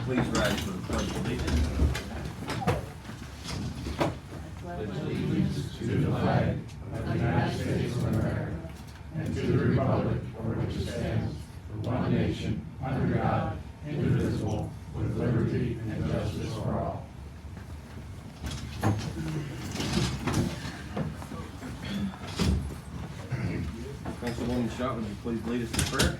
Please rise for the pledge of allegiance. Allegiance to the flag of the United States of America and to the republic for which it stands, one nation, under God, indivisible, with liberty and justice for all. Councilwoman Schott, would you please lead us in prayer?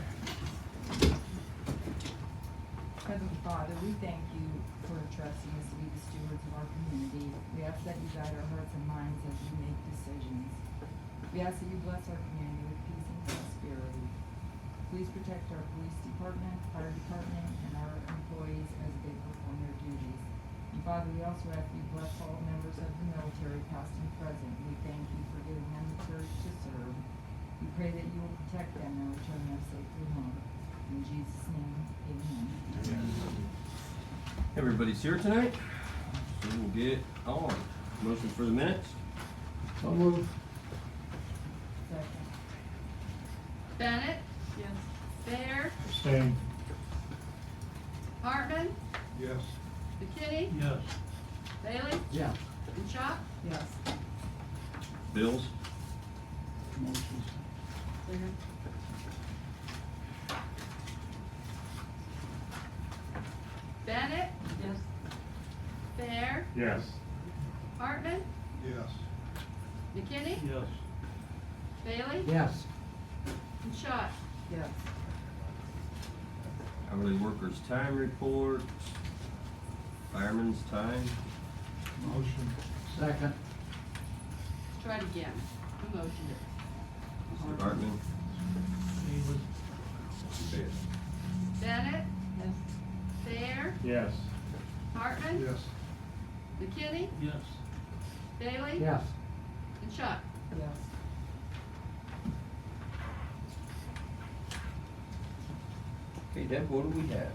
Heavenly Father, we thank you for entrusting us to be the stewards of our community. We ask that you guide our hearts and minds as we make decisions. We ask that you bless our community with peace and prosperity. Please protect our police department, fire department, and our employees as they perform their duties. And Father, we also ask that you bless all members of the military, past and present. We thank you for giving them the courage to serve. We pray that you will protect them and return them safely home. In Jesus' name, amen. Everybody's here tonight, so we'll get on. Motion for the minutes? So moved. Second. Bennett? Yes. Fair? Abstain. Hartman? Yes. McKinney? Yes. Bailey? Yeah. And Schott? Yes. Bills? Motions. Bennett? Yes. Fair? Yes. Hartman? Yes. McKinney? Yes. Bailey? Yes. And Schott? Yes. Hourly workers' time reports. Fireman's time. Motion. Second. Try it again. Who motioned it? Mr. Hartman. Bennett? Yes. Fair? Yes. Hartman? Yes. McKinney? Yes. Bailey? Yes. And Schott? Yes. Okay, Deb, what do we have?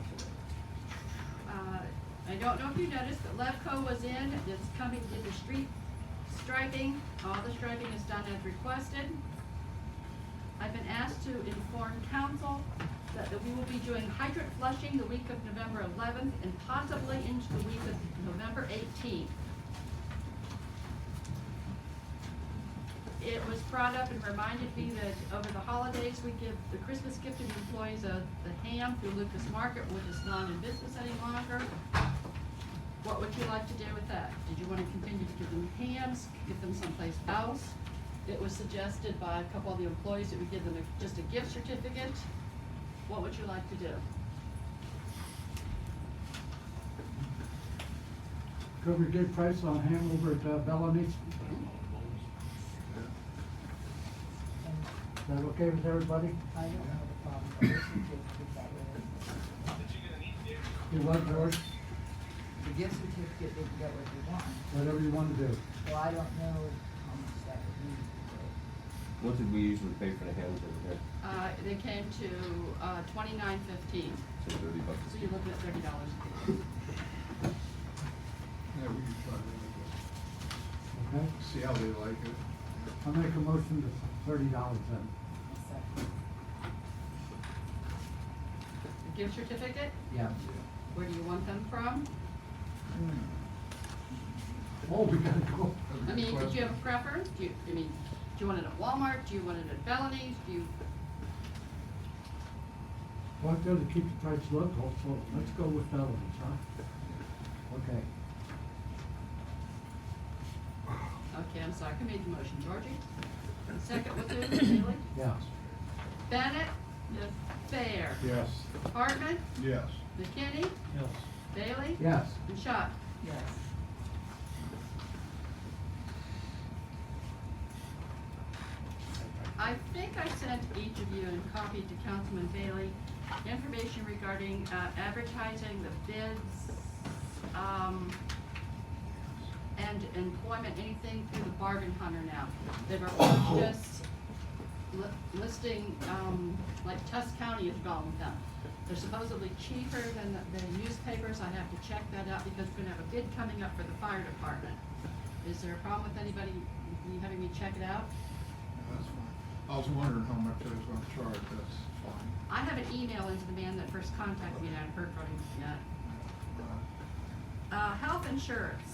I don't know if you noticed, but Levco was in, it's coming to the street striping. All the striping is done as requested. I've been asked to inform council that we will be doing hydrant flushing the week of November 11th and possibly into the week of November 18th. It was brought up and reminded me that over the holidays, we give the Christmas gift to the employees of the ham through Lucas Market, which is not in business any longer. What would you like to do with that? Did you want to continue to give them hams, give them someplace else? It was suggested by a couple of the employees that we give them just a gift certificate. What would you like to do? Could we get price on ham over at Bellamy's? Is that okay with everybody? I don't have a problem, but this is just that way. You want, George? The gift certificate, they can get what they want. Whatever you want to do. Well, I don't know how much that would be. What did we usually pay for the hams over there? They came to $29.15. So $30. So you're looking at $30 a piece. Yeah, we can try that. Okay? See how they like it. I'll make a motion to $30 then. Second. The gift certificate, Yeah. where do you want them from? Oh, we gotta go. I mean, did you have a preference? Do you want it at Walmart? Do you want it at Bellamy's? Do you, Well, I've got to keep the price local, so let's go with Bellamy's, huh? Okay. okay, I'm sorry, I made the motion. Georgie? Second, what's it? Bailey? Yeah. Bennett? Yes. Fair? Yes. Hartman? Yes. McKinney? Yes. Bailey? Yes. And Schott? Yes. I think I sent each of you and copied to Councilman Bailey information regarding advertising the bids and employment, anything through the Bargain Hunter now. They've approached us listing, like Tusk County has gone with them. They're supposedly cheaper than the newspapers. I have to check that out because we're gonna have a bid coming up for the fire department. Is there a problem with anybody, you having me check it out? Yeah, that's fine. I was wondering how much I was gonna charge, that's fine. I have an email into the man that first contacted me and I haven't heard from him yet. health insurance.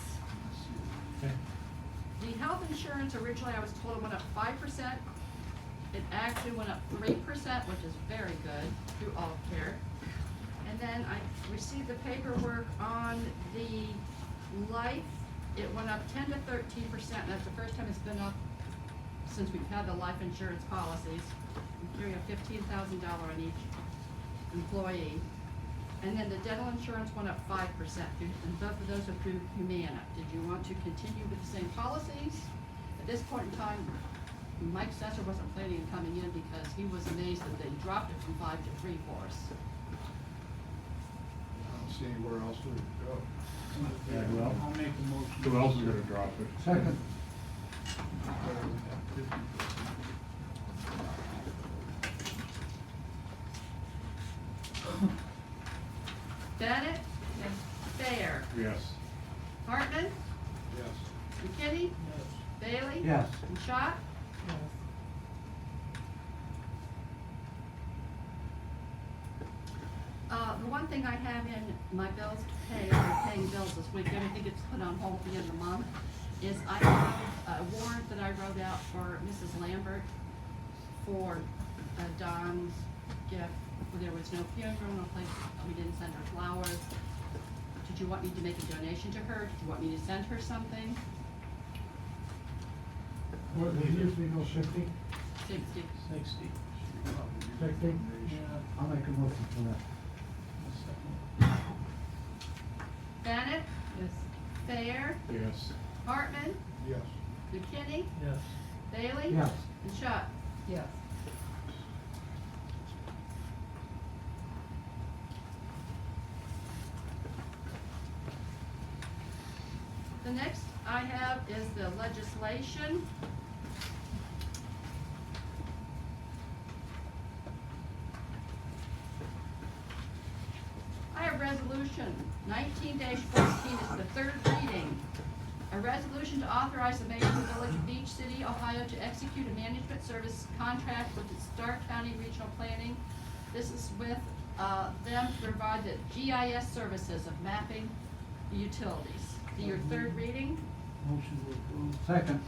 Okay. The health insurance originally I was told it went up 5%. It actually went up 3%, which is very good through All Care. And then I received the paperwork on the life. It went up 10 to 13%. That's the first time it's been up since we've had the life insurance policies. We carry a $15,000 on each employee. And then the dental insurance went up 5%, and both of those are through Humana. Did you want to continue with the same policies? At this point in time, Mike Sesser wasn't planning on coming in because he was amazed that they dropped it from 5 to 3 for us. I don't see anywhere else we could go. Yeah, well, I'll make a motion. who else is gonna drop it? Second. Bennett? Fair? Yes. Hartman? Yes. McKinney? Bailey? Yes. And Schott? Yes. The one thing I have in my bills to pay, I'm paying bills this week, everything gets put on hold at the end of the month, is I have a warrant that I wrote out for Mrs. Lambert for Don's gift. There was no funeral, no place, we didn't send her flowers. Did you want me to make a donation to her? Did you want me to send her something? What, they usually go 50? 60. 60. 60? Yeah. I'll make a motion for that. Bennett? Yes. Fair? Yes. Hartman? Yes. McKinney? Yes. Bailey? Yes. And Schott? Yes. The next I have is the legislation. I have resolution 19-14, it's the third reading. A resolution to authorize the mayor of the village of Beach City, Ohio to execute a management service contract with the Stark County Regional Planning. This is with them to provide the GIS services of mapping the utilities. Your third reading. Motion to approve. Second.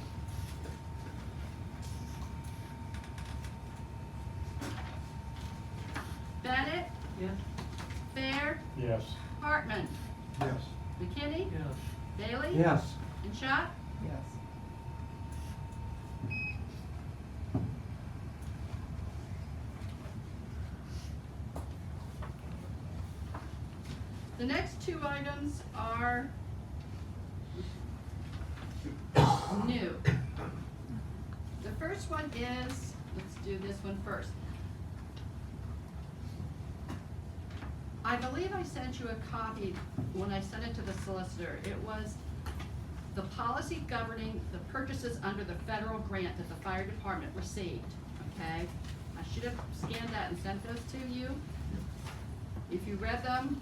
Bennett? Yes. Fair? Yes. Hartman? Yes. McKinney? Yes. Bailey? Yes. And Schott? Yes. The next two items are new. The first one is, let's do this one first. I believe I sent you a copy when I sent it to the solicitor. It was the policy governing the purchases under the federal grant that the fire department received, okay? I should have scanned that and sent those to you. If you read them,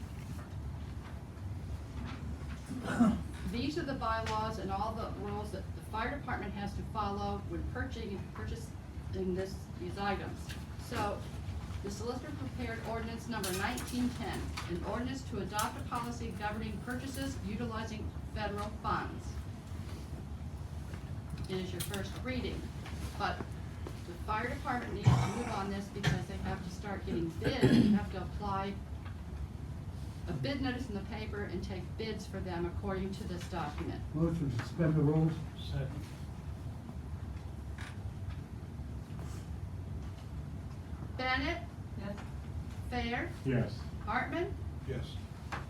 these are the bylaws and all the rules that the fire department has to follow when purchasing these items. So, the solicitor prepared ordinance number 1910, an ordinance to adopt a policy governing purchases utilizing federal funds. It is your first reading, but the fire department needs to move on this because they have to start getting bids. You have to apply a bid notice in the paper and take bids for them according to this document. Motion to suspend the rules. Second. Bennett? Yes. Fair? Yes. Hartman? Yes.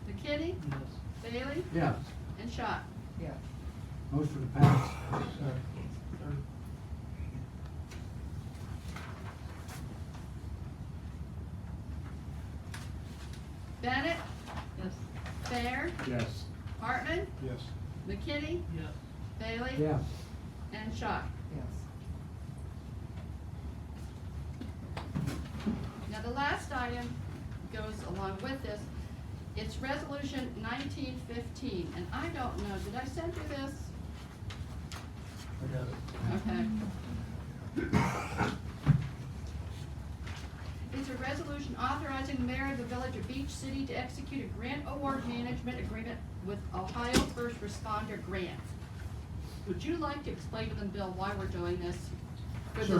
McKinney? Yes. Bailey? Yes. And Schott? Yes. Motion to pass. Bennett? Yes. Fair? Yes. Hartman? Yes. McKinney? Yes. Bailey? Yes. And Schott? Yes. Now, the last item goes along with this. It's resolution 1915, and I don't know, did I send you this? I got it. Okay. It's a a resolution authorizing the mayor of the village of Beach City to execute a grant award management agreement with Ohio First Responder Grant. Would you like to explain to them, Bill, why we're doing this? For Sure.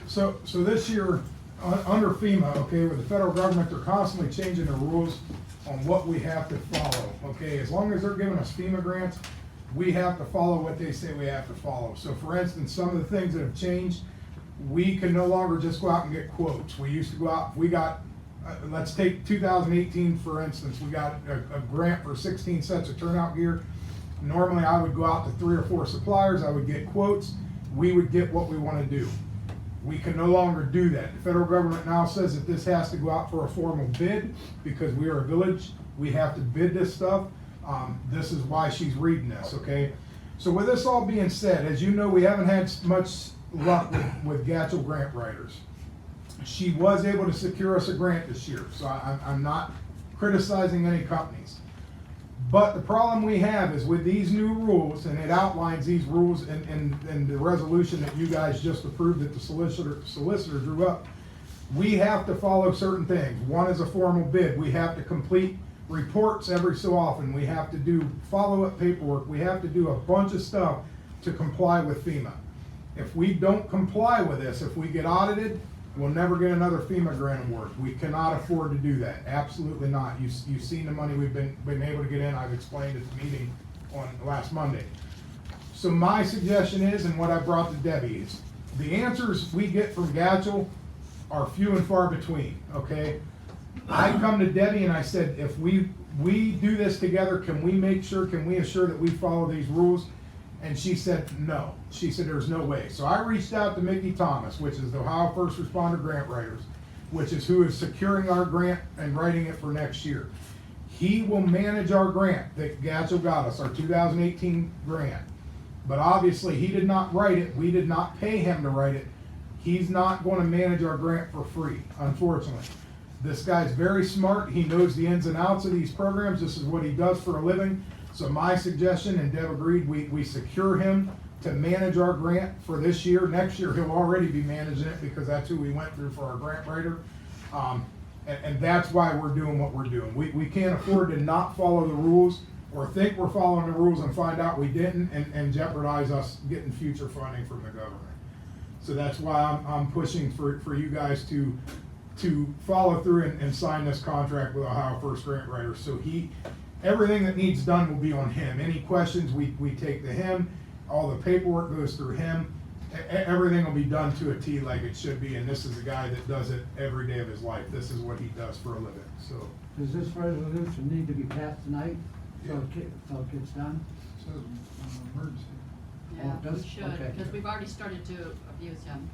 this- So this year, under FEMA, okay, with the federal government, they're constantly changing the rules on what we have to follow, okay? As long as they're giving us FEMA grants, we have to follow what they say we have to follow. So for instance, some of the things that have changed, we can no longer just go out and get quotes. We used to go out, we got, let's take 2018 for instance, we got a grant for 16 sets of turnout gear. Normally, I would go out to 3 or 4 suppliers, I would get quotes, we would get what we wanna do. We can no longer do that. The federal government now says that this has to go out for a formal bid, because we are a village, we have to bid this stuff. This is why she's reading this, okay? So with this all being said, as you know, we haven't had much luck with Gatchel grant writers. She was able to secure us a grant this year, so I'm not criticizing any companies. But the problem we have is with these new rules, and it outlines these rules in the resolution that you guys just approved that the solicitor drew up, we have to follow certain things. One is a formal bid. We have to complete reports every so often. We have to do follow-up paperwork. We have to do a bunch of stuff to comply with FEMA. If we don't comply with this, if we get audited, we'll never get another FEMA grant award. We cannot afford to do that, absolutely not. You've seen the money we've been able to get in, I've explained at the meeting on last Monday. So my suggestion is, and what I brought to Debbie is, the answers we get from Gatchel are few and far between, okay? I come to Debbie and I said, if we do this together, can we assure that we follow these rules? And she said, no. She said, there's no way. So I reached out to Mickey Thomas, which is the Ohio First Responder Grant Writers, which is who is securing our grant and writing it for next year. He will manage our grant that Gatchel got us, our 2018 grant. But obviously, he did not write it. We did not pay him to write it. He's not going to manage our grant for free, unfortunately. This guy's very smart. He knows the ins and outs of these programs. This is what he does for a living. So my suggestion, and Deb agreed, we secure him to manage our grant for this year. Next year, he'll already be managing it because that's who we went through for our grant writer. And that's why we're doing what we're doing. We can't afford to not follow the rules or think we're following the rules and find out we didn't and jeopardize us getting future funding from the government. So that's why I'm pushing for you guys to follow through and sign this contract with Ohio First Grant Writer. So everything that needs done will be on him. Any questions we take to him, all the paperwork goes through him. Everything will be done to a T like it should be, and this is a guy that does it every day of his life. This is what he does for a living, so. Does this resolution need to be passed tonight, so Yeah. it gets done? So, emergency. Yeah, it does? we should, Okay. because we've already started to abuse him.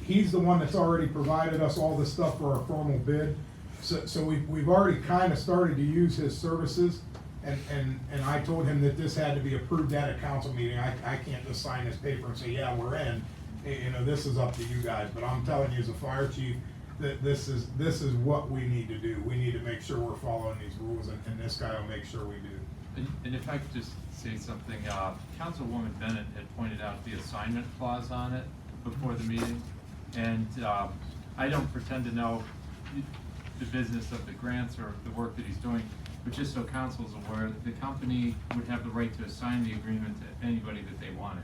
He's the one that's already provided us all this stuff for our formal bid. So we've already kind of started to use his services, and I told him that this had to be approved at a council meeting. I can't just sign this paper and say, yeah, we're in. You know, this is up to you guys, but I'm telling you as a fire chief, that this is what we need to do. We need to make sure we're following these rules, and this guy will make sure we do. And if I could just say something, Councilwoman Bennett had pointed out the assignment clause on it before the meeting. And I don't pretend to know the business of the grants or the work that he's doing, but just so council is aware, that the company would have the right to assign the agreement to anybody that they wanted,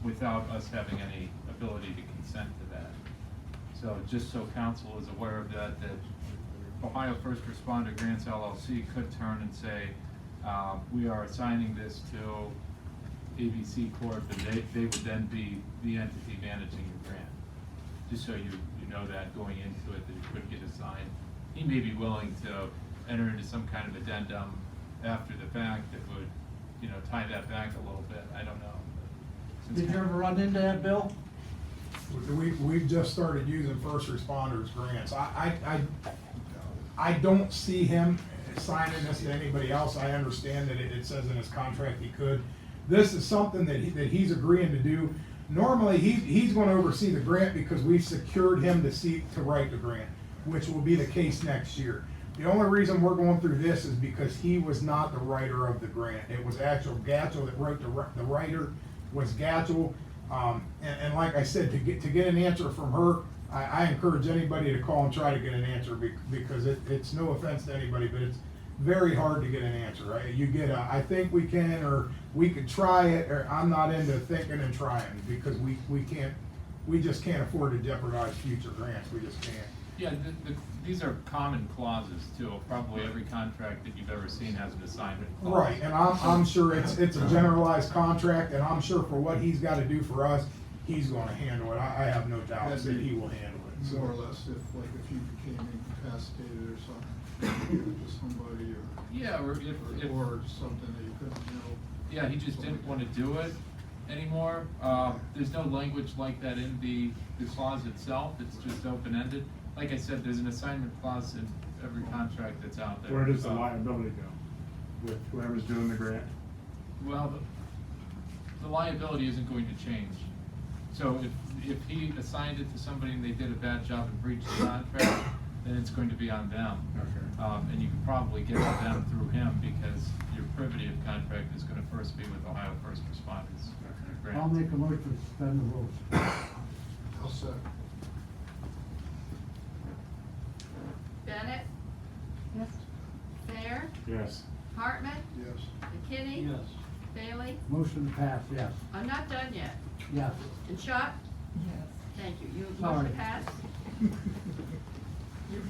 without us having any ability to consent to that. So just so council is aware of that Ohio First Responder Grants LLC could turn and say, we are assigning this to ABC Corp, and they would then be the entity managing your grant. Just so you know that going into it, that it could get assigned. He may be willing to enter into some kind of addendum after the fact that would, tie that back a little bit. I don't know. Since Did you ever run into that, Bill? We've just started using first responders grants. I don't see him signing this to anybody else. I understand that it says in his contract he could. This is something that he's agreeing to do. Normally, he's going to oversee the grant because we've secured him to write the grant, which will be the case next year. The only reason we're going through this is because he was not the writer of the grant. It was actual Gatchel that wrote the writer was Gatchel. And like I said, to get an answer from her, I encourage anybody to call and try to get an answer because it's no offense to anybody, but it's very hard to get an answer, right? You get I think we can, or we could try it, or I'm not into thinking and trying because we just can't afford to jeopardize future grants. We just can't. Yeah, these are common clauses too. Probably every contract that you've ever seen has an assignment clause. Right, and I'm sure it's a generalized contract, and I'm sure for what he's gotta do for us, he's gonna handle it. I have no doubt that he will handle it. More or less, if you became incapacitated or something, to somebody, or. Yeah, or Or something that you couldn't, yeah, he just didn't want to do it anymore. There's no language like that in the clause itself. It's just open-ended. Like I said, there's an assignment clause in every contract that's out there. Where does the liability go with whoever's doing the grant? Well, the liability isn't going to change. So if he assigned it to somebody and they did a bad job and breached the contract, then it's going to be on them. Okay. And you can probably get to them through him because your privity of contract is gonna first be with Ohio First Responders. Grant. I'll make a motion to suspend the rules. I'll second. Bennett, Yes. Fair, Yes. Hartman, Yes. McKinney. Yes. Bailey. Motion passed, yes. I'm not done yet. Yes. And Chuck? Yes. Thank you. You Sorry. motion to pass? You're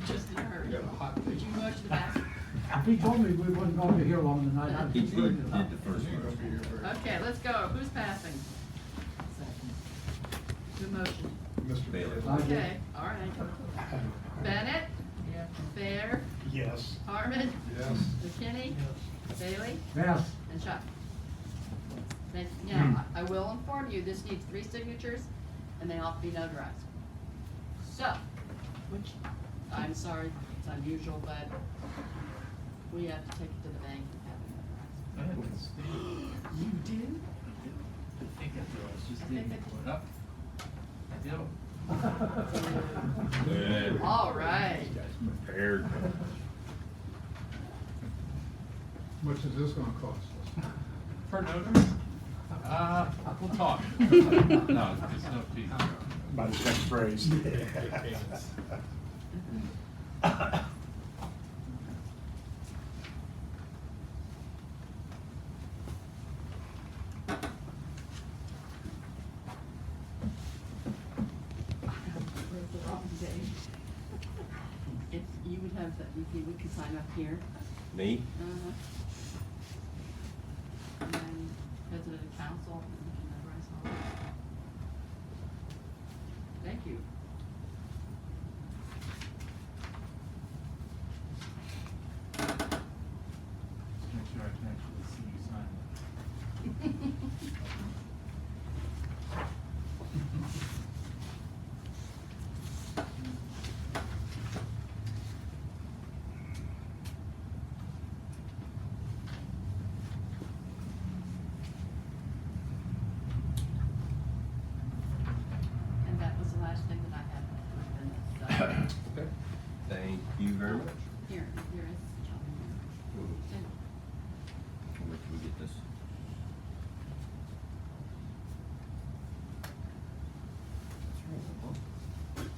just in a hurry. You got a hot Would take. you motion to pass? If he told me we wasn't gonna be here long tonight, I'd He be did good. the first You ain't gonna be here one. very. Okay, let's go. Who's passing? Second. Who motion? Mr. Bailey. Bailey. I did. Okay, all right. Bennett, Yes. Fair, Yes. Hartman, Yes. McKinney, Bailey, Yes. and Chuck. Now, I will inform you, this needs 3 signatures, and they all have to be notarized. So, which, I'm sorry, it's unusual, but we have to take it to the bank and have it notarized. You do? I think I do. I was just I think digging it- for it up. I do. All right. Prepared. How much is this gonna cost us? For notary? We'll talk. No, there's no fee. By the next phrase. Wrote the wrong date. If you would have, if you would sign up here. Me? Uh-huh. And then president of council, and you can notarize all that. Thank you. Just make sure I can actually see you sign it. And that was the last thing that I had. And, Okay. Thank you very much. here is John. And Where can we get this?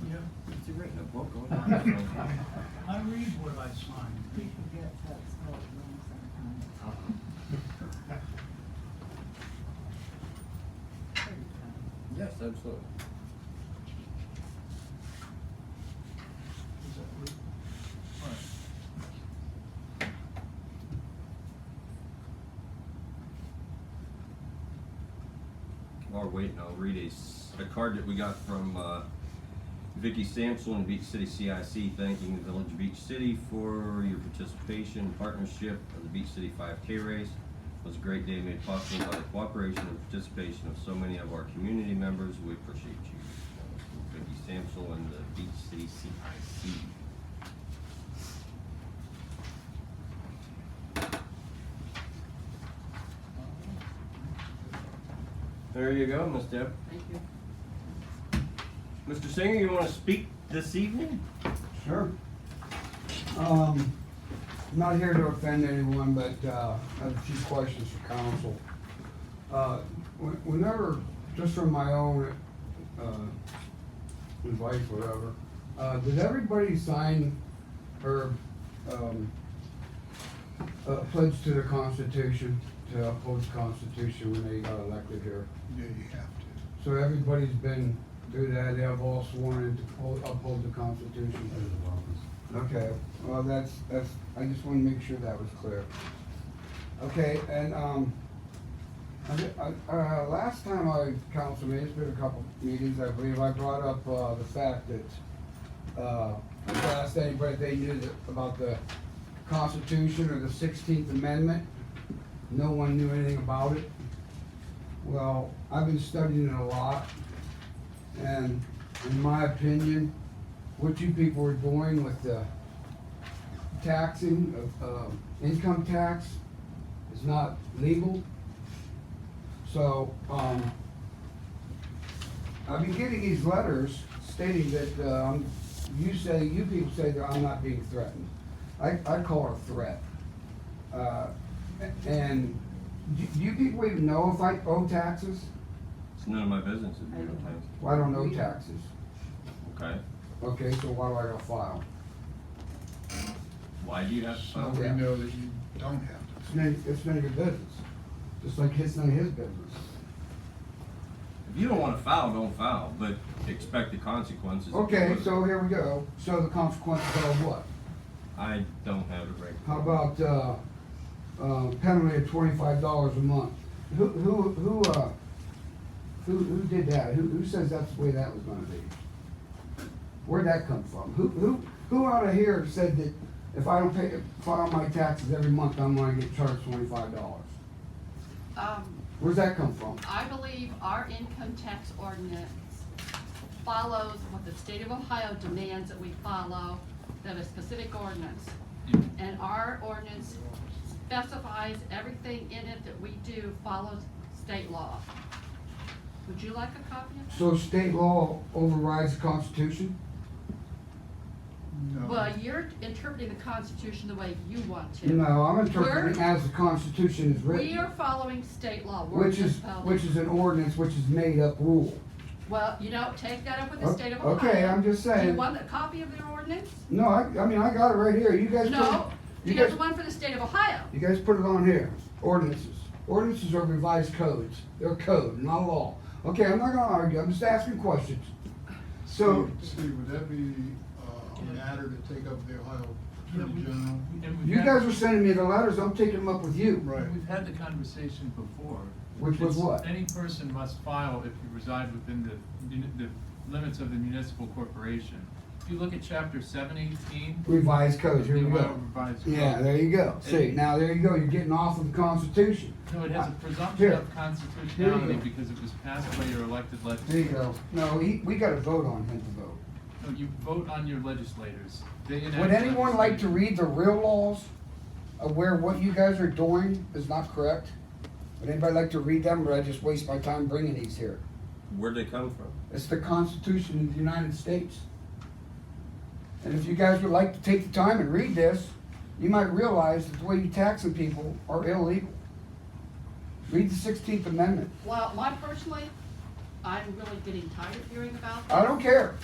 Yeah. It's written a book on it. I read what I sign. He forgets how to spell it wrong sometimes. There you go. Yes, absolutely. Is that right? While we're waiting, I'll read a card that we got from Vicky Sampson and Beach City CIC, thanking the Village of Beach City for your participation and partnership of the Beach City 5K race. It was a great day made possible by the cooperation and participation of so many of our community members. We appreciate you. That was from Vicky Sampson and the Beach City CIC. There you go, Miss Deb. thank you. Mr. Singer, you want to speak this evening? Sure. I'm not here to offend anyone, but I have a few questions for council. Whenever, just from my own advice, whatever. Did everybody sign or, pledge to the Constitution, to uphold the Constitution when they got elected here? Yeah, you have to. So everybody's been through that, they have all sworn in to uphold the Constitution? Okay, well, that's, I just wanna make sure that was clear. Okay, and, last time council meeting, it's been a couple meetings, I believe, I brought up, the fact that, I asked anybody if they knew about the Constitution or the 16th Amendment. No one knew anything about it. Well, I've been studying it a lot, and in my opinion, what you people are doing with the taxing of, income tax is not legal. So, I've been getting these letters stating that, you people say that I'm not being threatened. I call it a threat. And do you people even know if I owe taxes? It's none of my business if you don't think. Well, I don't owe taxes. Okay, Okay, so why do I gotta file? why do you have to So file? we Yeah. know that you don't have to. It's none of your business. Just like it's none of his business. If you don't wanna file, don't file, but expect the consequences. if you Okay, would. so here we go. So the consequences are what? I don't have it right. How about, penalty of $25 a month? Who did that? Who says that's the way that was gonna be? Where'd that come from? Who out of here said that if I don't file my taxes every month, I'm gonna get charged $25? Where's that come from? I believe our income tax ordinance follows what the state of Ohio demands that we follow, that a specific ordinance. And our ordinance specifies everything in it that we do follows state law. Would you like a copy of that? So state law overrides the Constitution? No. Well, you're interpreting the Constitution the way you want to. No, I'm interpreting We're- as the Constitution is We written, are following state law. We're which is municipalities. an ordinance, which is made up rule. Well, you know, take that up with the state of Ohio. Okay, I'm just Do you saying. want a copy of their ordinance? No, I mean, I got it right here. You guys put it, No, you you have guys, the one for the state of Ohio. you guys put it on here. Ordinances. Ordinances are revised codes. They're code, not law. Okay, I'm not gonna argue. I'm just asking questions. So, Steve, would that be a matter to take up with the Ohio Attorney General? And we've you had- guys are sending me the letters. I'm taking them up with you. Right. We've had the conversation before. Which was It's- what? Any person must file if you reside within the limits of the municipal corporation. If you look at chapter 718. Revised codes. Here the we Ohio go. Revised Yeah, Code. there you go. See, And- now there you go. You're getting off of the Constitution. No, it has a presumption Here. of constitutionality go. because it was passed by your elected There you legislators. go. No, we gotta vote on him to vote. No, you vote on your legislators. They enact Would anyone like to legislation. read the real laws of where what you guys are doing is not correct? Would anybody like to read them, or I just waste my time bringing these here? Where'd they come from? It's the Constitution of the United States. And if you guys would like to take the time and read this, you might realize that the way you're taxing people are illegal. Read the 16th Amendment. Well, I'm really getting tired of hearing about that. I don't care.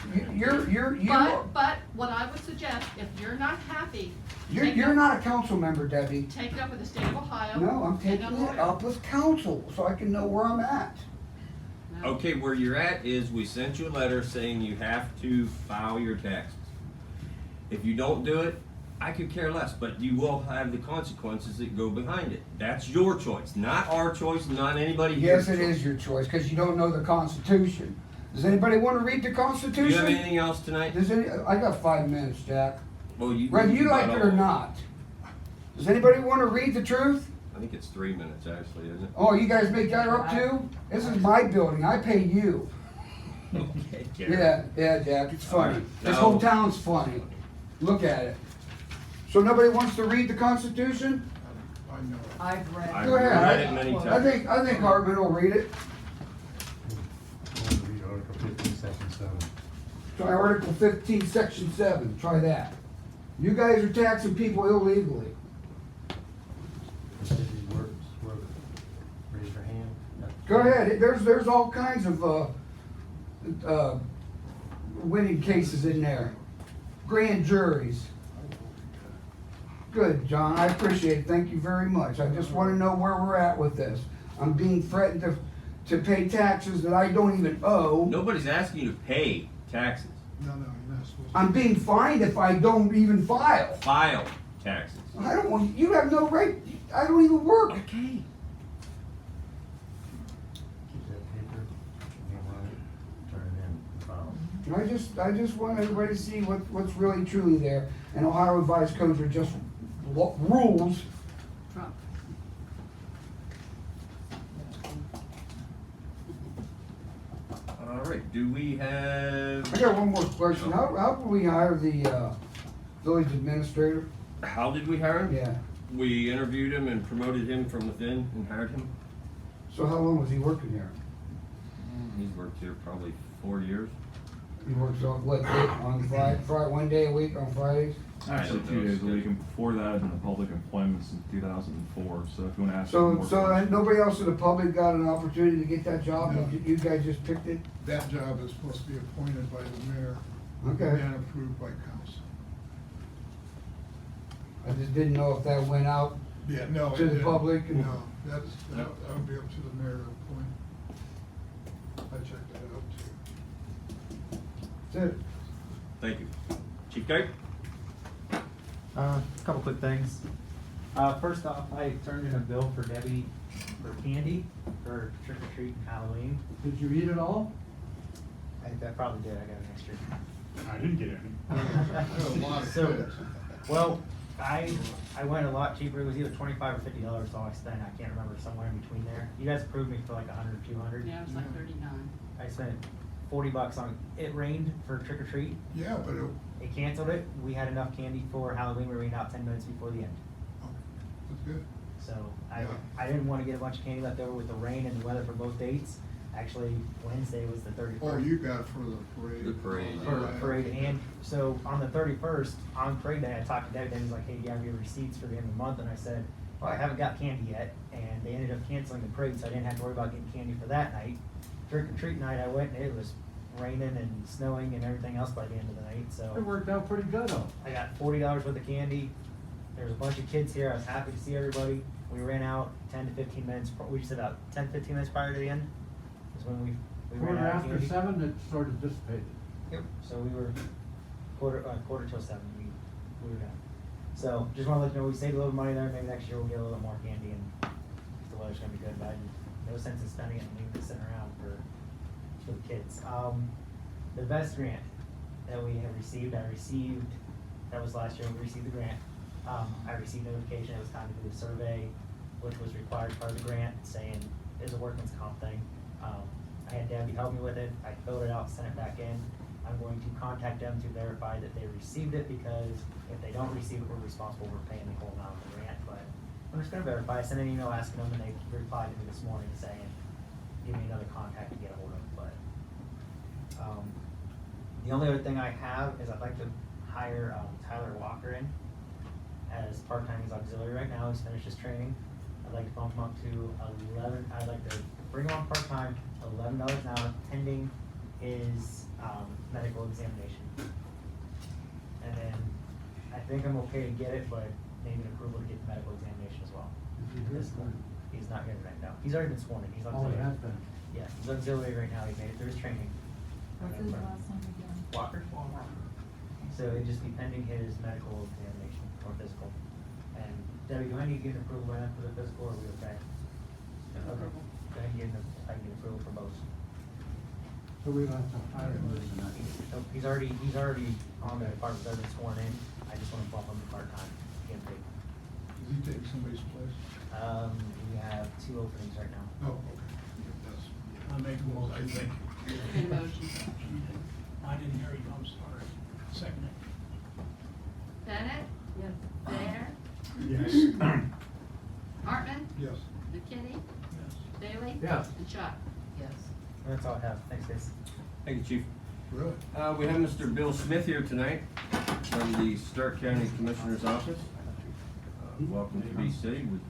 But what I would suggest, if you're not happy, You're not a council member, Debbie. take it up with the state of Ohio. No, I'm and taking a it lawyer. up with council so I can know where I'm at. No. Okay, where you're at is we sent you a letter saying you have to file your taxes. If you don't do it, I could care less, but you will have the consequences that go behind it. That's your choice, not our choice, not anybody here's Yes, it choice. is your choice, because you don't know the Constitution. Does anybody want to read the Do you have Constitution? anything else tonight? I got 5 minutes, Jack. Well, Whether you like got it or all- not. Does anybody want to read the truth? I think it's 3 minutes actually, isn't it? Oh, you guys make that up too? This is my building, I pay you. Okay, Gary. Yeah, Jack, it's funny. Alright, This now- whole town's funny. Look at it. So nobody wants to read the Constitution? I know. I've read. I've Go ahead. read it many times. I think Hartman will read it. Read Article 15, Section 7. Try Article 15, Section 7, try that. You guys are taxing people illegally. Raise your hand. Go ahead, there's all kinds of, winning cases in there. Grand juries. Good, John, I appreciate it, thank you very much. I just wanna know where we're at with this. I'm being threatened to pay taxes that I don't even owe. Nobody's asking you to pay taxes. No, you're not supposed to. I'm being fined if I don't even file. File taxes. I don't want, you have no right, I don't even work. Okay. Keep that paper, turn it in, file. I just want everybody to see what's really truly there. And Ohio revised codes are just rules. Trump. All right, do we have, I got one more question. How did we hire the, village administrator? how did we hire him? Yeah. We interviewed him and promoted him from within and hired him. So how long was he working here? He's worked here probably 4 years. He works on, what, on Friday, one day a week on Fridays? Actually, don't 2 know days a schedule. week, and before that, I've been in public employment since 2004, so if you wanna ask. me So, more so questions. nobody else in the public got an opportunity to get that job? No. You guys just picked it? That job is supposed to be appointed by the mayor. Okay. And approved by council. I just didn't know if that went out. Yeah, no. To it the didn't. public and- No, that would be up to the mayor to appoint. I checked that out too. That's it. Thank you. Chief Kite? Couple quick things. First off, I turned in a bill for Debbie for candy for trick or treat and Halloween. Did you eat it all? I think I probably did, I got an extra. I didn't get any. There were a lot of So, kids. well, I went a lot cheaper, it was either $25 or $50 all I spent, I can't remember, somewhere in between there. You guys approved me for like 100, 200. Yeah, it was like 39. I spent $40 on, it rained for trick or treat, Yeah, but it canceled it, we had enough candy for Halloween, we rained out 10 minutes before the end. that's good. So I, Yeah. I didn't wanna get a bunch of candy left over with the rain and the weather for both dates. Actually, Wednesday was the 31st. Oh, you got it for the parade. The parade, For the Yeah. parade, and so on the 31st, on parade day, I talked to David, and he's like, hey, do you have your receipts for the end of the month? And I said, well, I haven't got candy yet, and they ended up canceling the parade, so I didn't have to worry about getting candy for that night. Trick or treat night, I went, and it was raining and snowing and everything else by the end of the night, It so. worked out pretty good, though. I got $40 worth of candy. There was a bunch of kids here. I was happy to see everybody. We ran out 10 to 15 minutes. We just about 10, 15 minutes prior to the end. Is when we ran Quarter out of after candy. 7, it sort of dissipated. Yep. So we were quarter till 7. We were done. So just want to let you know we saved a little money there. Maybe next year we'll get a little more candy and if the weather's gonna be good. But no sense in spending it and leaving it sitting around for the kids. The VEST grant that we have received, that was last year, we received the grant. I received notification it was time to do the survey, which was required part of the grant, saying it's a workman's comp thing. I had Debbie help me with it, I filled it out, sent it back in. I'm going to contact them to verify that they received it, because if they don't receive it, we're responsible for paying the whole amount of the grant, but I'm just gonna verify. I sent an email asking them, and they replied to me this morning saying, give me another contact to get a hold of, but, the only other thing I have is I'd like to hire, Tyler Walker in as part-time, he's auxiliary right now, he's finished his training. I'd like to bump him up to 11, I'd like to bring him on part-time, $11 an hour, pending his, medical examination. And then, I think I'm okay to get it, but maybe an approval to get the medical examination as well. Is he here? Physical. He's not here right now, he's already been sworn in, he's Oh, auxiliary. it has been. Yeah, he's auxiliary right now, he made it through his training. What's his last name again? Walker. So it'd just be pending his medical examination or physical. And Debbie, do I need to get an approval right now for the physical, or are we okay? Okay. Approval. Go ahead and get I can get approval for both. So we don't have to hire him tonight. So he's already on the department, he's already been sworn in. I just want to bump him to part-time, get him paid. Does he take somebody's place? We have 2 openings right now. Oh, okay. Yeah, that's. I make a motion. I think. Good motion. I didn't hear you, I'm sorry. Second. Bennett? Yes. Dare? Yes. Hartman? Yes. McKinney? Yes. Bailey? Yes. And Chuck? Yes. And that's all I have. Thanks, guys. Thank you, Chief. Really? We have Mr. Bill Smith here tonight from the Stark County Commissioner's Office. Welcome to Beach City. Would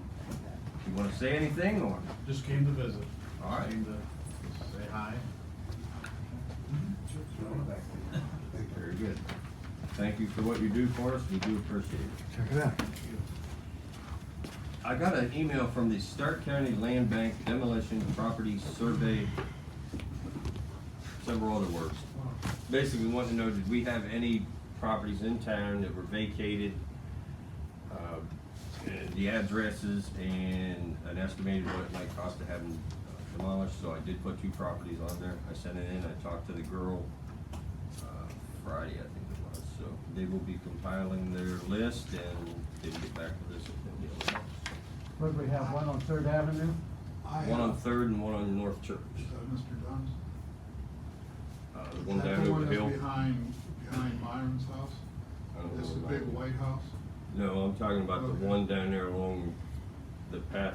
you want to say anything, or? Just came to visit. All right. Came to say hi. Very good. Thank you for what you do for us, we do appreciate it. Check it out. I got an email from the Stark County Land Bank Demolition Property Survey, several other words. Basically wanting to know, did we have any properties in town that were vacated, and the addresses and an estimated what it might cost to have them demolished. So I did put 2 properties on there. I sent it in, I talked to the girl Friday, I think it was. So they will be compiling their list and they will get back to us if they get it. What, we have one on Third Avenue? One on Third and one on North Church. Is that Mr. Dunn's? The one Is that down the over one the hill. that's behind Myron's house? I don't know This is about big it. white house? No, I'm talking about the Okay. one down there along the path.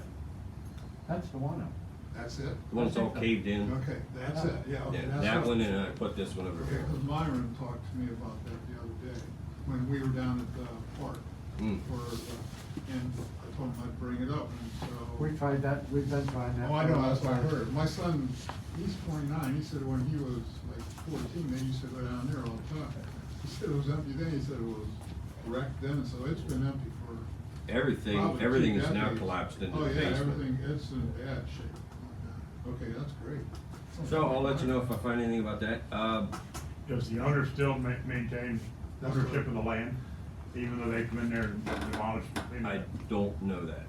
That's the one. That's it? The one that's all caved in. Okay, that's it, yeah, okay. Yeah, that's that what- one, and I put this one over Okay, here. because Myron talked to me about that the other day, when we were down at the park. Mm. And I told him I'd bring it up, and so. We tried that, we've been trying that. Oh, I know, that's what I heard. My son, he's 29, he said when he was like 14, they used to go down there all the time. He said it was empty then, he said it was wrecked then, so it's been empty for. Everything, probably everything 2 is now decades. collapsed into Oh, the yeah, basement. everything, it's in bad shape. Okay, that's great. So I'll let you know if I find anything about that. Does the owner still maintain ownership of the land, even though they come in there and demolish? I don't know that.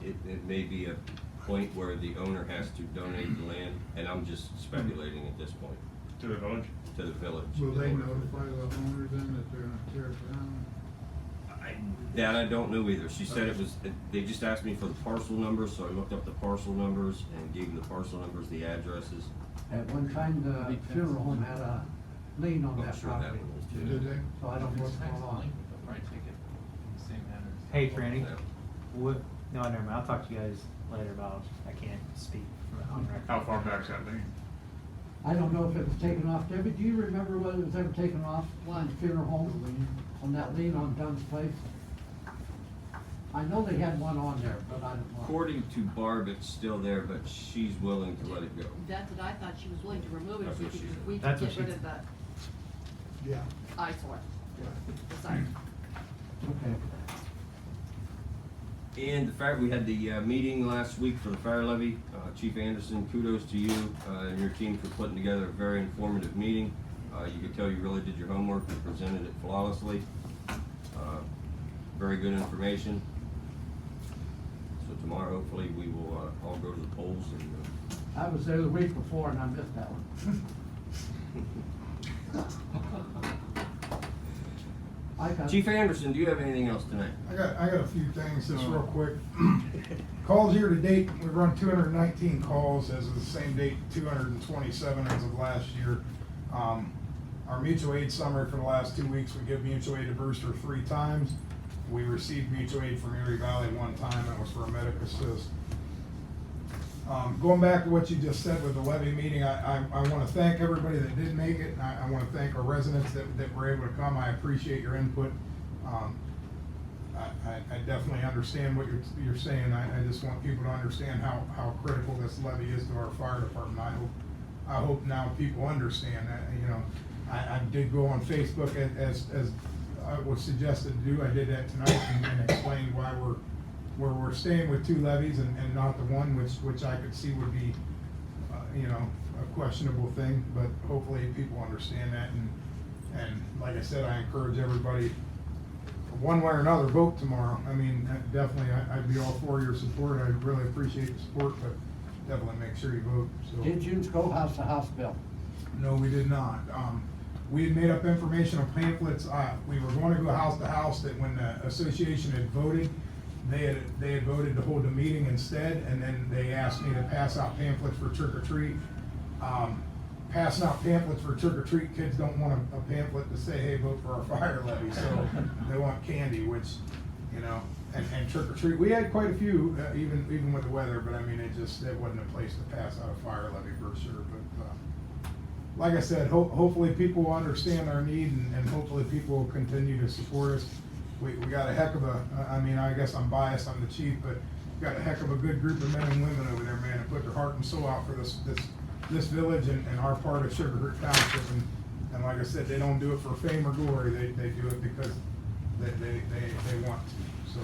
It may be a point where the owner has to donate the land, and I'm just speculating at this point, To the village? to the village. Will they notify the owner then that they're gonna tear it down? That I don't know either. She said it was, they just asked me for the parcel numbers, so I looked up the parcel numbers and gave them the parcel numbers, the addresses. At one time, the funeral home had a lien on I'm that sure that property, one was Did too. they? so I don't know what's going on. They'll probably take it in the same manner. Hey, Franny, Yeah. what, no, never mind, I'll talk to you guys later about, I can't speak on record. How far back's that lane? I don't know if it was taken off. Debbie, do you remember whether it was ever taken off? What? On the funeral home, on that lien on Dunn's place? I know they had one on there, but I don't know. According to Barb, it's still there, but she's willing to let it go. That's what I thought, she was willing to remove it That's if we what she could, said. we could That's what get rid she- of the Yeah. eyesore, the site. Okay. And the fact, we had the meeting last week for the fire levy. Chief Anderson, kudos to you and your team for putting together a very informative meeting. You could tell you really did your homework and presented it flawlessly. Very good information. So tomorrow, hopefully, we will all go to the polls and I was there the week before and I missed that one. I got. Chief Anderson, do you have anything else tonight? I got a few things, just real quick. Calls year to date, we run 219 calls as of the same date, 227 as of last year. Our mutual aid summary for the last 2 weeks, we give mutual aid to Brewster 3 times. We received mutual aid from Erie Valley 1 time, that was for a medic assist. Going back to what you just said with the levy meeting, I want to thank everybody that did make it. I want to thank our residents that were able to come. I appreciate your input. I definitely understand what you're saying. I just want people to understand how critical this levy is to our fire department. I hope now people understand that. You know, I did go on Facebook as I was suggested to do. I did that tonight and explained why we're staying with 2 levies and not the one, which I could see would be, you know, a questionable thing, but hopefully people understand that, and like I said, I encourage everybody, one way or another, vote tomorrow. I mean, definitely, I'd be all for your support, I really appreciate the support, but definitely make sure you vote, so. Did you go house to house, Bill? No, we did not. We had made up informational pamphlets. We were going to go house to house, that when the association had voted, they had voted to hold a meeting instead, and then they asked me to pass out pamphlets for trick or treat. Passing out pamphlets for trick or treat, kids don't want a pamphlet to say, hey, vote for our fire levy, so they want candy, which, you know, and trick or treat. We had quite a few, even with the weather, but I mean, it wasn't a place to pass out a fire levy for sure, but, like I said, hopefully people will understand our need, and hopefully people will continue to support us. We got a heck of I mean, I guess I'm biased, I'm the chief, but we got a heck of a good group of men and women over there, man, that put their heart and soul out for this village and our part of Sugar Creek Township, And like I said, they don't do it for fame or glory, they do it because they want to, so.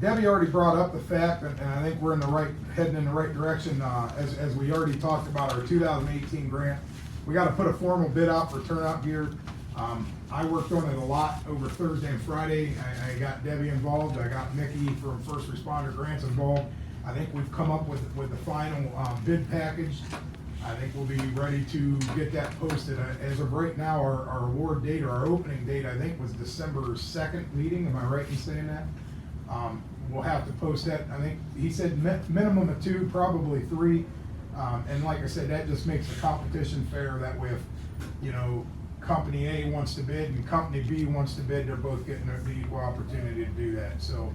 Debbie already brought up the fact, and I think we're heading in the right direction, as we already talked about our 2018 grant. We gotta put a formal bid out for turnout gear. I worked on it a lot over Thursday and Friday. I got Debbie involved, I got Mickey from First Responder Grants involved. I think we've come up with the final, bid package. I think we'll be ready to get that posted. As of right now, our award date, or our opening date, I think was December 2nd meeting, am I right in saying that? We'll have to post that, I think, he said minimum of 2, probably 3. And like I said, that just makes the competition fair, that way if, you know, company A wants to bid and company B wants to bid, they're both getting the equal opportunity to do that, so.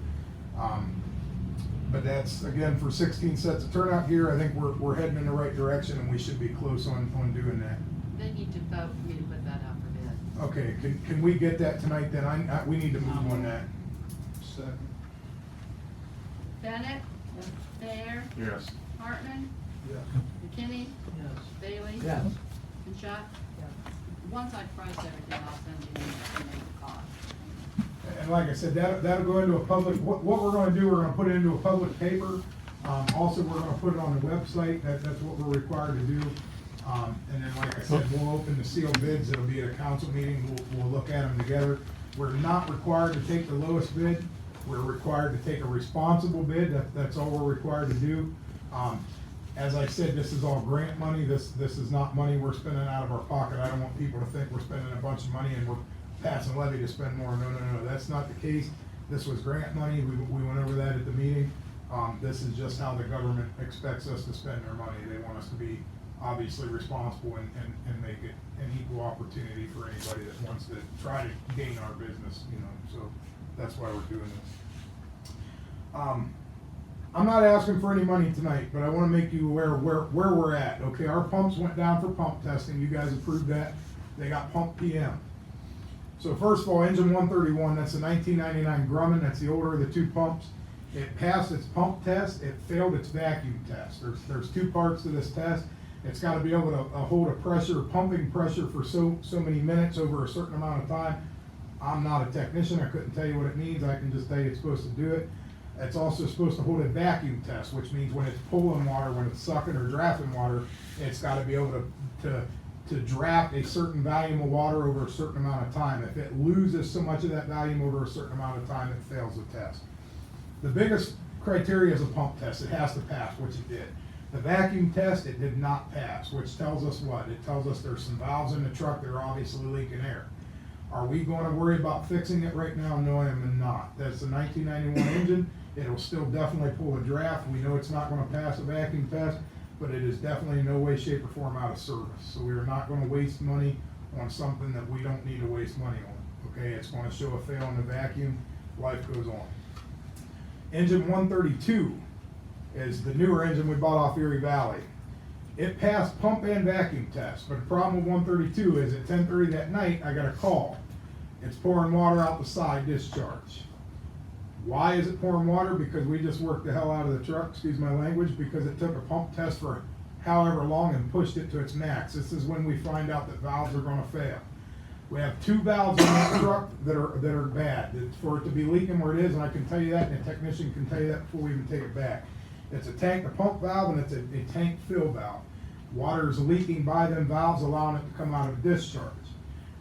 But that's, again, for 16 sets of turnout gear, I think we're heading in the right direction, and we should be close on doing that. They need to vote for me to put that out for bid. Okay, can we get that tonight then? We need to move on that. Second. Bennett? Bayer? Yes. Hartman? Yes. McKinney? Yes. Bailey? Yes. And Shot? Yes. Once I price everything, I'll send you the estimated cost. And like I said, that'll go into a public, what we're gonna do, we're gonna put it into a public paper. Also, we're gonna put it on the website, that's what we're required to do. And then, like I said, we'll open the sealed bids, it'll be at a council meeting, we'll look at them together. We're not required to take the lowest bid, we're required to take a responsible bid, that's all we're required to do. As I said, this is all grant money, this is not money we're spending out of our pocket. I don't want people to think we're spending a bunch of money and we're passing levy to spend more. No, that's not the case. This was grant money, we went over that at the meeting. This is just how the government expects us to spend their money. They want us to be obviously responsible and make it an equal opportunity for anybody that wants to try to gain our business, you know, so that's why we're doing this. I'm not asking for any money tonight, but I wanna make you aware of where we're at, okay? Our pumps went down for pump testing, you guys approved that, they got pump PM. So first of all, engine 131, that's a 1999 Grumman, that's the older of the 2 pumps. It passed its pump test, it failed its vacuum test. There's 2 parts to this test. It's gotta be able to hold a pressure, pumping pressure for so many minutes over a certain amount of time. I'm not a technician, I couldn't tell you what it means, I can just tell you it's supposed to do it. It's also supposed to hold a vacuum test, which means when it's pulling water, when it's sucking or drafting water, it's gotta be able to draft a certain volume of water over a certain amount of time. If it loses so much of that volume over a certain amount of time, it fails the test. The biggest criteria is a pump test, it has to pass, which it did. The vacuum test, it did not pass, which tells us what? It tells us there's some valves in the truck that are obviously leaking air. Are we gonna worry about fixing it right now? No, I am not. That's a 1991 engine, it'll still definitely pull a draft. We know it's not gonna pass a vacuum test, but it is definitely in no way, shape, or form out of service. So we are not gonna waste money on something that we don't need to waste money on, okay? It's gonna show a fail in the vacuum, life goes on. Engine 132 is the newer engine we bought off Erie Valley. It passed pump and vacuum tests, but the problem with 132 is at 10:30 that night, I got a call. It's pouring water out the side discharge. Why is it pouring water? Because we just worked the hell out of the truck, excuse my language, because it took a pump test for however long and pushed it to its max. This is when we find out that valves are gonna fail. We have 2 valves on this truck that are bad. It's for it to be leaking where it is, and I can tell you that, and the technician can tell you that before we even take it back. It's a tank, a pump valve, and it's a tank fill valve. Water is leaking by them valves, allowing it to come out of discharge.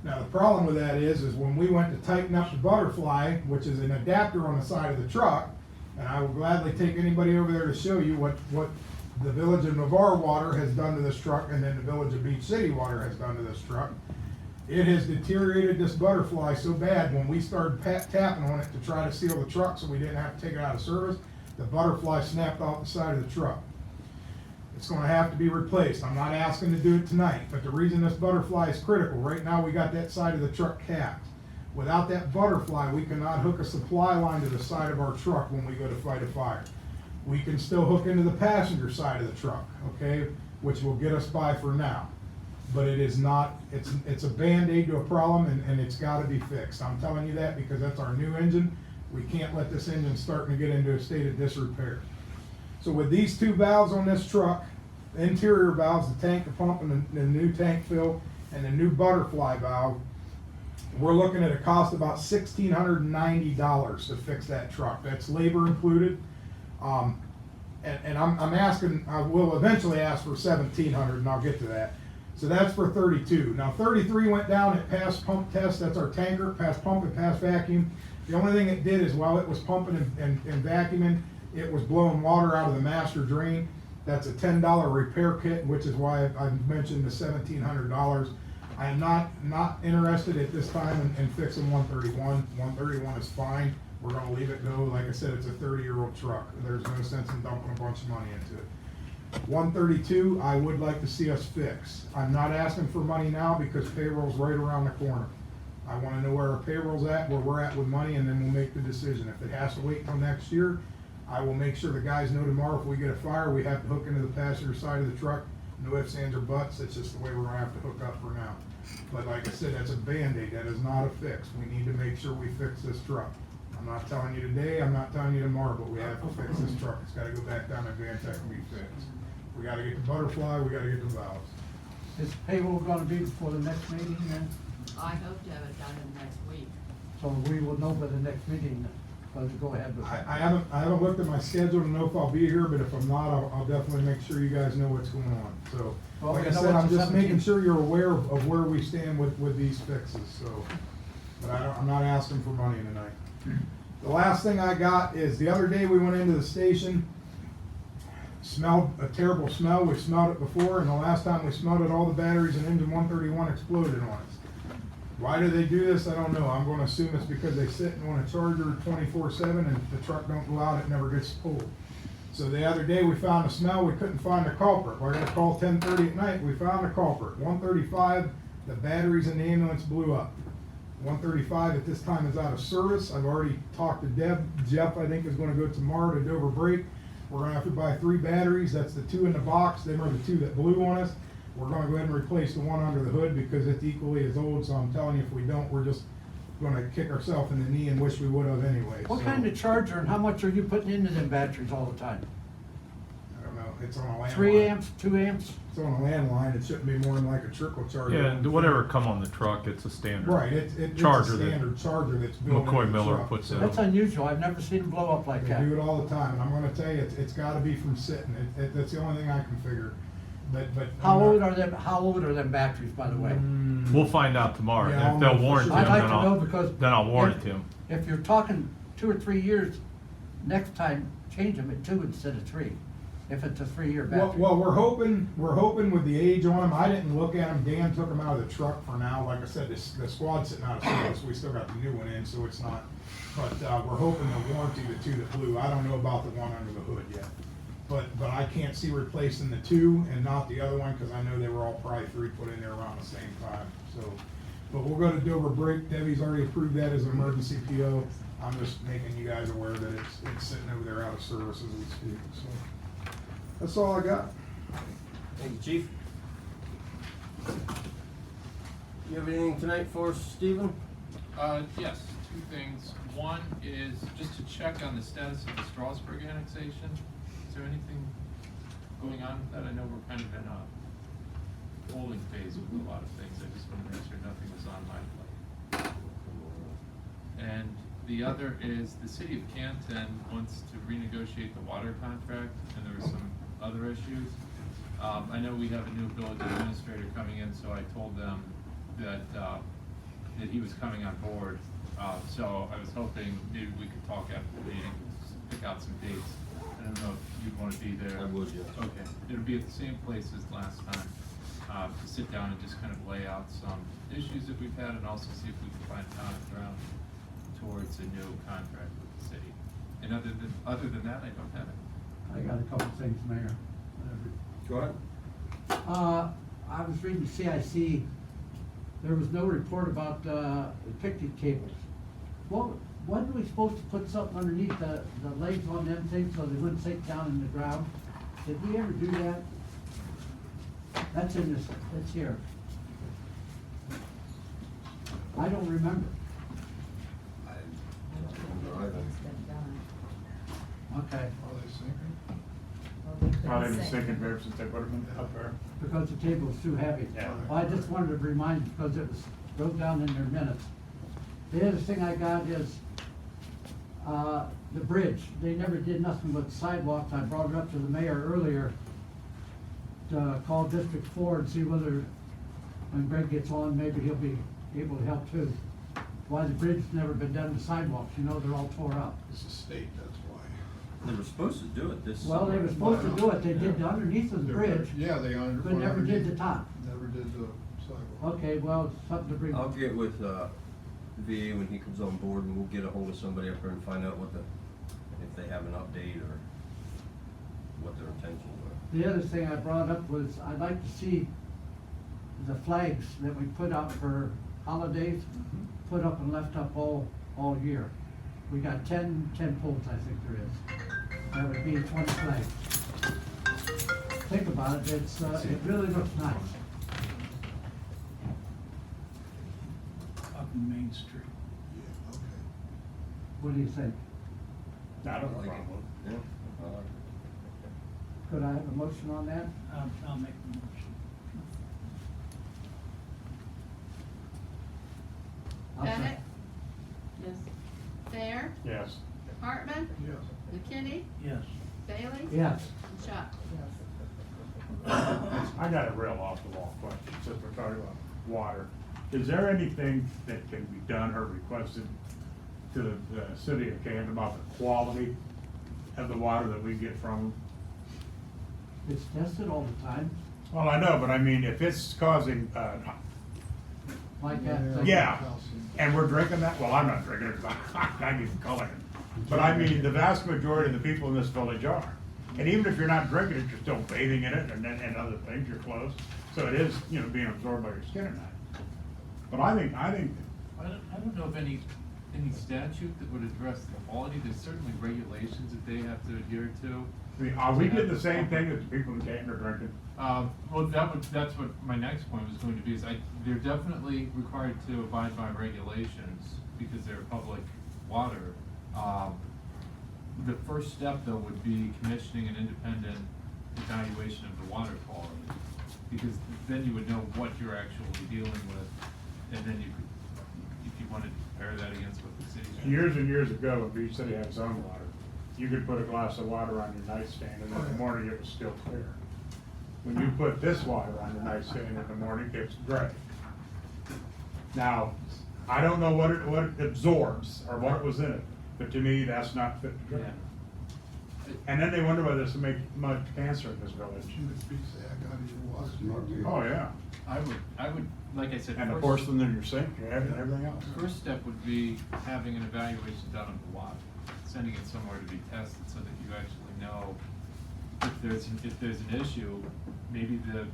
Now, the problem with that is when we went to tighten up the butterfly, which is an adapter on the side of the truck, and I will gladly take anybody over there to show you what the Village of Navarre Water has done to this truck, and then the Village of Beach City Water has done to this truck. It has deteriorated this butterfly so bad, when we started tapping on it to try to seal the truck so we didn't have to take it out of service, the butterfly snapped off the side of the truck. It's gonna have to be replaced. I'm not asking to do it tonight, but the reason this butterfly is critical, right now we got that side of the truck capped. Without that butterfly, we cannot hook a supply line to the side of our truck when we go to fight a fire. We can still hook into the passenger side of the truck, okay, which will get us by for now. But it is not, it's a Band-Aid to a problem, and it's gotta be fixed. I'm telling you that because that's our new engine. We can't let this engine starting to get into a state of disrepair. So with these 2 valves on this truck, interior valves, the tank, the pump, and the new tank fill, and the new butterfly valve. We're looking at a cost of about $1,690 to fix that truck. That's labor included. And I'm asking, I will eventually ask for 1,700, and I'll get to that. So that's for 32. Now 33 went down, it passed pump test, that's our tanker, passed pump and passed vacuum. The only thing it did is while it was pumping and vacuuming, it was blowing water out of the master drain. That's a $10 repair kit, which is why I mentioned the $1,700. I am not interested at this time in fixing 131. 131 is fine. We're gonna leave it go. Like I said, it's a 30-year-old truck. There's no sense in dumping a bunch of money into it. 132, I would like to see us fix. I'm not asking for money now because payroll's right around the corner. I wanna know where our payroll's at, where we're at with money, and then we'll make the decision. If it has to wait till next year, I will make sure the guys know tomorrow if we get a fire, we have to hook into the passenger side of the truck. No ifs, ands, or buts. It's just the way we're gonna have to hook up for now. But like I said, that's a Band-Aid. That is not a fix. We need to make sure we fix this truck. I'm not telling you today, I'm not telling you tomorrow, but we have to fix this truck. It's gotta go back down to Vantech and be fixed. We gotta get the butterfly, we gotta get the valves. Is payroll gonna be before the next meeting then? I hope to have it done in the next week. So we will know by the next meeting, let's go ahead with that. I haven't looked at my schedule to know if I'll be here, but if I'm not, I'll definitely make sure you guys know what's going on. So, Well, like I we know said, I'm it's the just making 17th. sure you're aware of where we stand with these fixes, so. But I'm not asking for money tonight. The last thing I got is the other day we went into the station, smelled a terrible smell. We smelled it before, and the last time we smelled it, all the batteries in engine 131 exploded on us. Why do they do this? I don't know. I'm gonna assume it's because they sit on a charger 24/7 and the truck don't go out, it never gets pulled. So the other day we found a smell, we couldn't find the culprit. We're gonna call 10:30 at night, we found the culprit. 135, the batteries in the ambulance blew up. 135 at this time is out of service. I've already talked to Deb. Jeff, I think, is gonna go tomorrow to Dover Brake. We're gonna have to buy 3 batteries. That's the 2 in the box. Them are the 2 that blew on us. We're gonna go ahead and replace the one under the hood because it's equally as old, so I'm telling you, if we don't, we're just gonna kick ourselves in the knee and wish we would have anyway. What So, kind of charger and how much are you putting into them batteries all the time? I don't know, it's on a landline. 3 amps, 2 amps? It's on a landline, it shouldn't be more than like a trickle charger. Yeah, and whatever come on the truck, it's a standard. Right, it's a Charger that standard charger that's built into McCoy the Miller truck, puts so- in. That's unusual. I've never seen them blow up like They that. do it all the time, and I'm gonna tell you, it's gotta be from sitting. That's the only thing I can figure. But. How old are them batteries, by the way? We'll find out tomorrow. Yeah, If they'll I'll know for warranty sure. them, I'd like then to know I'll, because. then I'll warranty if- them. If you're talking 2 or 3 years, next time, change them at 2 instead of 3, if it's a 3-year battery. Well, we're hoping with the age on them. I didn't look at them. Dan took them out of the truck for now. Like I said, the squad's sitting out of service. We still got the new one in, so it's not. But, we're hoping to warranty the 2 that blew. I don't know about the one under the hood yet. But I can't see replacing the 2 and not the other one, cause I know they were all probably 3 put in there around the same time, so. But we'll go to Dover Brake. Debbie's already approved that as an emergency PO. I'm just making you guys aware that it's sitting over there out of service as we speak, so. That's all I got. Thank you, Chief. You have anything tonight for us, Stephen? Yes, 2 things. One is just to check on the status of the Strasburg annexation. Is there anything going on with that? I know we're kind of in a holding phase with a lot of things. I just want to make sure nothing was on my plate. And the other is the city of Canton wants to renegotiate the water contract, and there were some other issues. I know we have a new village administrator coming in, so I told them that he was coming on board. So I was hoping maybe we could talk after the meeting, pick out some dates. I don't know if you'd want to be there. I would, yes. Okay, it'll be at the same place as last time, to sit down and just kind of lay out some issues that we've had and also see if we can find common ground towards a new contract with the city. And other than that, I don't have it. I got a couple things, Mayor. Go ahead. I was reading CIC, there was no report about, the picnic tables. Wasn't we supposed to put something underneath the legs on them things so they wouldn't sink down in the ground? Did we ever do that? That's in this, it's here. I don't remember. I don't know either. It's been done. Okay. Are they sinking? Well, they Well, they've been Same. sinking ever since they put them up there. because the table was too heavy. Yeah. Well, I just wanted to remind you, because it was, wrote down in their minutes. The other thing I got is, the bridge, they never did nothing with sidewalks, I brought it up to the mayor earlier to call District 4 and see whether, when Greg gets on, maybe he'll be able to help too. Why the bridge's never been done to sidewalks, you know, they're all tore up. It's a state, that's why. They were supposed to do it this Well, they summer. were supposed to do it, they did the underneath of the bridge, Yeah, they under. but never did the top. Never did the sidewalk. Okay, well, something to bring. I'll get with, VA when he comes on board, and we'll get a hold of somebody up there and find out what the, if they have an update or what their intentions are. The other thing I brought up was, I'd like to see the flags that we put out for holidays, put up and left up all year. We got 10 poles, I think there is. That would be 20 flags. Think about it, it really looks nice. Up in Main Street. Yeah, okay. What do you think? I don't Like it. problem. Yeah, I like it. Could I have a motion on that? I'll make the motion. I'll Bennett? second. Yes. Fair? Yes. Hartman? Yes. McKinney? Yes. Bailey? Yes. And Shock. I got a real off-the-wall question, since we're talking about water. Is there anything that can be done or requested to the city of Canton about the quality of the water that we get from them? It's tested all the time, Well, I know, but I mean, if it's causing, like that. yeah, and we're drinking that, well, I'm not drinking it, because I'm not even calling it. But I mean, the vast majority of the people in this village are. And even if you're not drinking it, you're still bathing in it and other things, your clothes. So it is, you know, being absorbed by your skin or not. But I think, I don't know of any statute that would address the quality. There's certainly regulations that they have to adhere to. I mean, are we getting the same thing that the people in Canton are drinking? Well, that's what my next point was going to be, is they're definitely required to abide by regulations because they're public water. The first step, though, would be commissioning an independent evaluation of the water quality. Because then you would know what you're actually dealing with, and then you could, if you wanted to compare that against what the city has. Years and years ago, when Beach City had its own water, you could put a glass of water on your nightstand, and in the morning it was still clear. When you put this water on your nightstand in the morning, it's gray. Now, I don't know what it absorbs, or what was in it, but to me, that's not fit to drink. And then they wonder why there's so much cancer in this village. Oh, yeah. I would, like I said. And the first- porcelain in your sink, and everything else. The first step would be having an evaluation done of the water, sending it somewhere to be tested so that you actually know if there's an issue, maybe the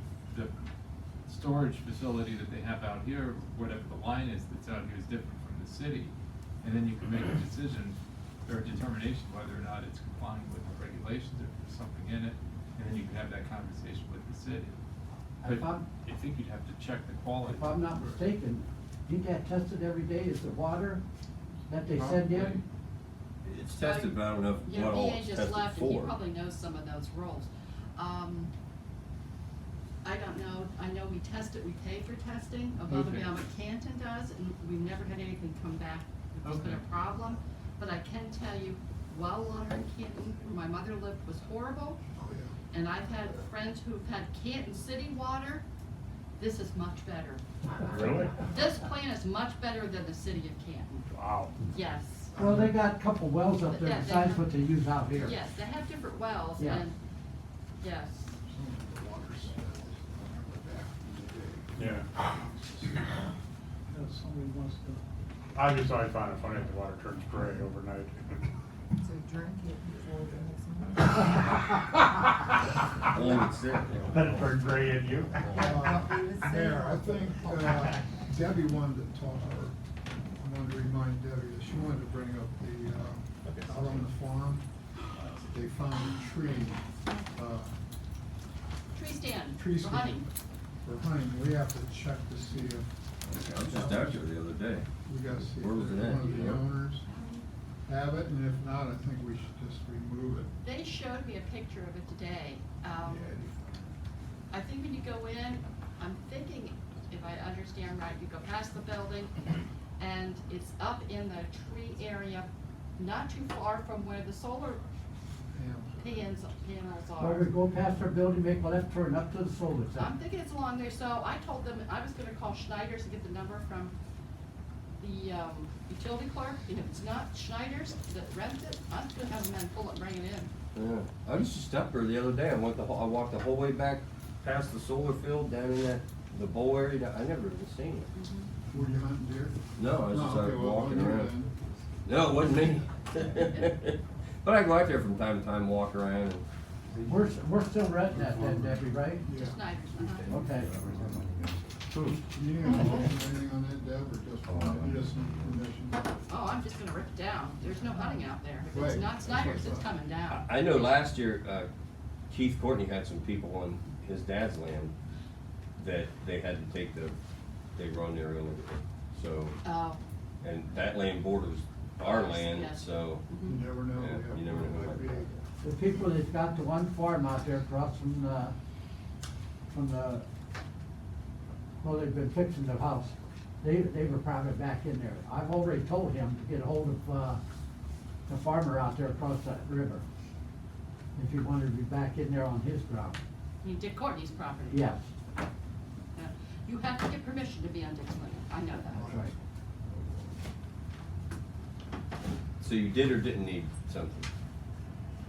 storage facility that they have out here, whatever the line is that's out here is different from the city. And then you can make a decision or a determination whether or not it's complying with the regulations, or if there's something in it, and then you can have that conversation with the city. If But I'm- I think you'd have to check the quality. If I'm not mistaken, ain't that tested every day, is the water that they send in? Probably. It's tested, but I don't know Yeah, what all VA it's just tested left, and he for. probably knows some of those rules. I don't know, I know we test it, we pay for testing above and Okay. beyond what Canton does, and we've never had anything come back that's been a Okay. problem. But I can tell you, well water in Canton, where my mother lived, was horrible. And I've had friends who've had Canton City water. This is much better. Really? This plant is much better than the city of Canton. Wow. Yes. Well, they got a couple wells up there Yeah, they besides have- what they use out here. Yes, they have different wells, Yeah. and, yes. Yeah. Somebody wants to. I just always find it funny that the water turns gray overnight. So drink it before the next meeting. Only it's there. Let it turn gray in you. Mayor, I think Debbie wanted to talk, or I wanted to remind Debbie that she wanted to bring up out on the farm, they found a tree, Tree stand, tree for hunting. stand for hunting. We have to check to see if, I was just out there the other day. we gotta see if Where was it one at, of you the know? owners. have it, and if not, I think we should just remove it. They showed me a picture of it today. I think when you go in, I'm thinking, if I understand right, you go past the building, and it's up in the tree area, not too far from where the solar panels Or we are. go past our building, make a left turn up to the solar I'm center. thinking it's along there, so I told them I was gonna call Schneider's and get the number from the, utility clerk, and if it's not Schneider's that rents it, I'm gonna have them then pull it and bring it in. Yeah, I was just up there the other day, I walked the whole way back past the solar field, down in the bowl area, I never even seen it. Were you hunting deer? No, I was just okay, out well, walking you around. then. No, it wasn't me. But I go out there from time to time, walk around and. We're still renting that then, Debbie, right? Just Schneider's, uh-huh. Okay. You need a motion or anything on that, Deb, or just need permission? Oh, I'm just gonna rip it down. There's no hunting out there. If it's Right. not Snyder's, it's coming down. I know last year, Keith Courtney had some people on his dad's land that they had to take they run their own, so, Oh, and that land borders our Ours, land, yes. so. You never know. Yeah, yeah, you never know. it might be. The people that's got the one farm out there across from the, well, they've been fixing the house. They were probably back in there. I've already told him to get hold of, the farmer out there across that river. If he wanted to be back in there on his ground. you mean Dick Courtney's property? Yes, Yeah. You have to get permission to be on Dick's land. I know that's that. right. So you did or didn't need something?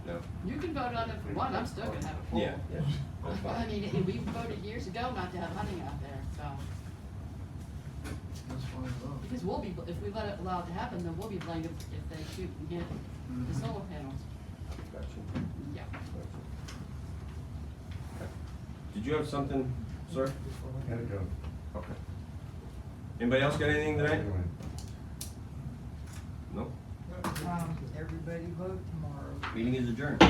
No? You can vote on it if you want. I'm still gonna have a pool. Yeah, yeah, that's I fine. mean, we voted years ago not to have hunting out there, so. That's fine, though. Because we'll be, if we let it allow it to happen, then we'll be blamed if they shoot and hit the solar panels. Gotcha. Yeah. Okay. Did you have something, sir? Gotta go. Okay. Anybody else got anything tonight? No? Everybody vote tomorrow. Meeting is adjourned.